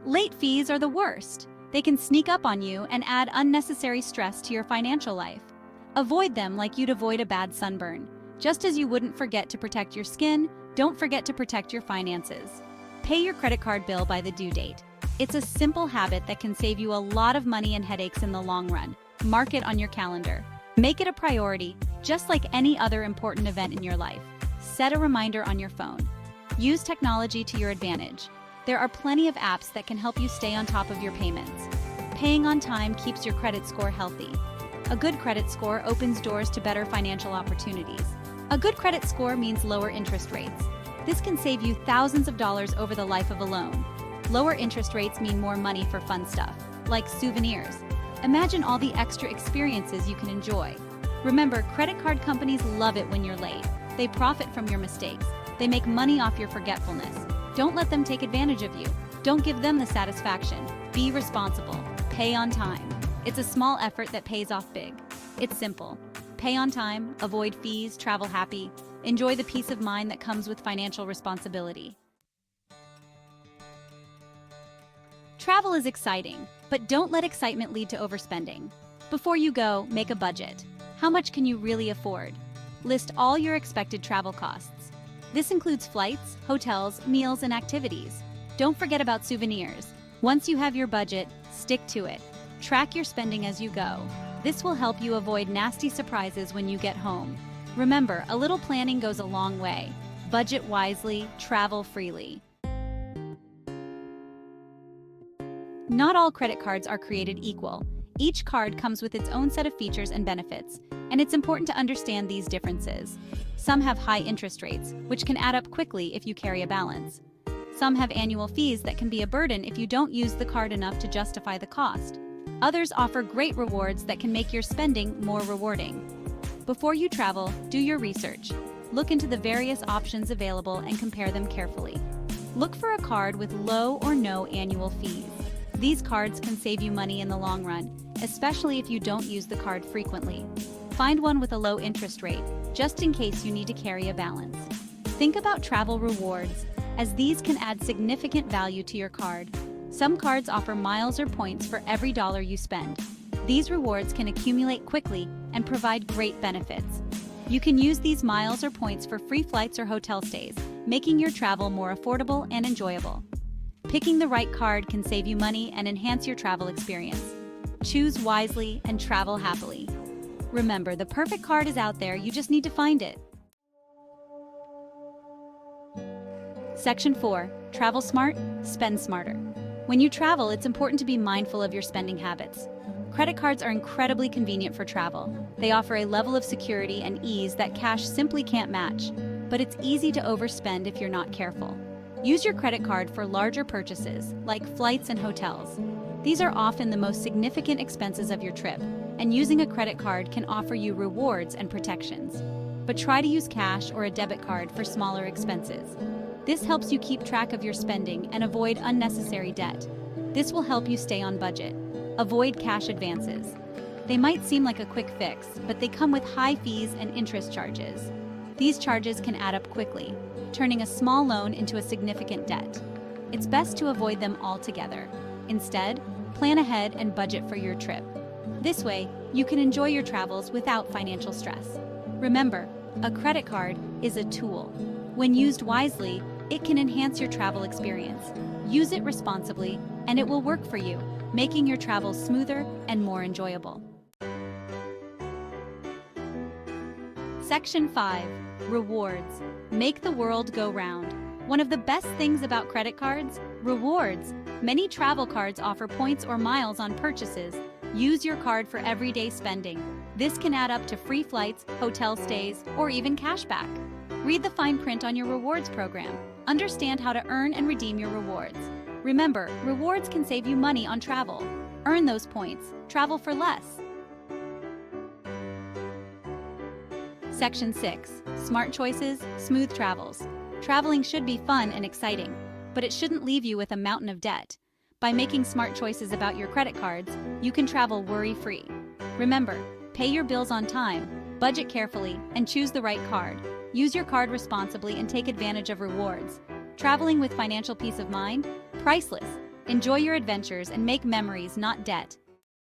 Late fees are the worst. They can sneak up on you and add unnecessary stress to your financial life. Avoid them like you'd avoid a bad sunburn. Just as you wouldn't forget to protect your skin, don't forget to protect your finances. Pay your credit card bill by the due date. It's a simple habit that can save you a lot of money and headaches in the long run. Mark it on your calendar. Make it a priority, just like any other important event in your life. Set a reminder on your phone. Use technology to your advantage. There are plenty of apps that can help you stay on top of your payments. Paying on time keeps your credit score healthy. A good credit score opens doors to better financial opportunities. A good credit score means lower interest rates. This can save you thousands of dollars over the life of a loan. Lower interest rates mean more money for fun stuff, like souvenirs. Imagine all the extra experiences you can enjoy. Remember, credit card companies love it when you're late. They profit from your mistakes. They make money off your forgetfulness. Don't let them take advantage of you. Don't give them the satisfaction. Be responsible. Pay on time. It's a small effort that pays off big. It's simple. Pay on time, avoid fees, travel happy. Enjoy the peace of mind that comes with financial responsibility. Travel is exciting, but don't let excitement lead to overspending. Before you go, make a budget. How much can you really afford? List all your expected travel costs. This includes flights, hotels, meals, and activities. Don't forget about souvenirs. Once you have your budget, stick to it. Track your spending as you go. This will help you avoid nasty surprises when you get home. Remember, a little planning goes a long way. Budget wisely, travel freely. Not all credit cards are created equal. Each card comes with its own set of features and benefits, and it's important to understand these differences. Some have high interest rates, which can add up quickly if you carry a balance. Some have annual fees that can be a burden if you don't use the card enough to justify the cost. Others offer great rewards that can make your spending more rewarding. Before you travel, do your research. Look into the various options available and compare them carefully. Look for a card with low or no annual fees. These cards can save you money in the long run, especially if you don't use the card frequently. Find one with a low interest rate, just in case you need to carry a balance. Think about travel rewards, as these can add significant value to your card. Some cards offer miles or points for every dollar you spend. These rewards can accumulate quickly and provide great benefits. You can use these miles or points for free flights or hotel stays, making your travel more affordable and enjoyable. Picking the right card can save you money and enhance your travel experience. Choose wisely and travel happily. Remember, the perfect card is out there, you just need to find it. Section 4. Travel smart, spend smarter. When you travel, it's important to be mindful of your spending habits. Credit cards are incredibly convenient for travel. They offer a level of security and ease that cash simply can't match. But it's easy to overspend if you're not careful. Use your credit card for larger purchases, like flights and hotels. These are often the most significant expenses of your trip, and using a credit card can offer you rewards and protections. But try to use cash or a debit card for smaller expenses. This helps you keep track of your spending and avoid unnecessary debt. This will help you stay on budget. Avoid cash advances. They might seem like a quick fix, but they come with high fees and interest charges. These charges can add up quickly, turning a small loan into a significant debt. It's best to avoid them altogether. Instead, plan ahead and budget for your trip. This way, you can enjoy your travels without financial stress. Remember, a credit card is a tool. When used wisely, it can enhance your travel experience. Use it responsibly, and it will work for you, making your travels smoother and more enjoyable. Section 5. Rewards. Make the world go round. One of the best things about credit cards? Rewards. Many travel cards offer points or miles on purchases. Use your card for everyday spending. This can add up to free flights, hotel stays, or even cashback. Read the fine print on your rewards program. Understand how to earn and redeem your rewards. Remember, rewards can save you money on travel. Earn those points. Travel for less. Section 6. Smart choices, smooth travels. Traveling should be fun and exciting, but it shouldn't leave you with a mountain of debt. By making smart choices about your credit cards, you can travel worry-free. Remember, pay your bills on time, budget carefully, and choose the right card. Use your card responsibly and take advantage of rewards. Traveling with financial peace of mind? Priceless. Enjoy your adventures and make memories, not debt.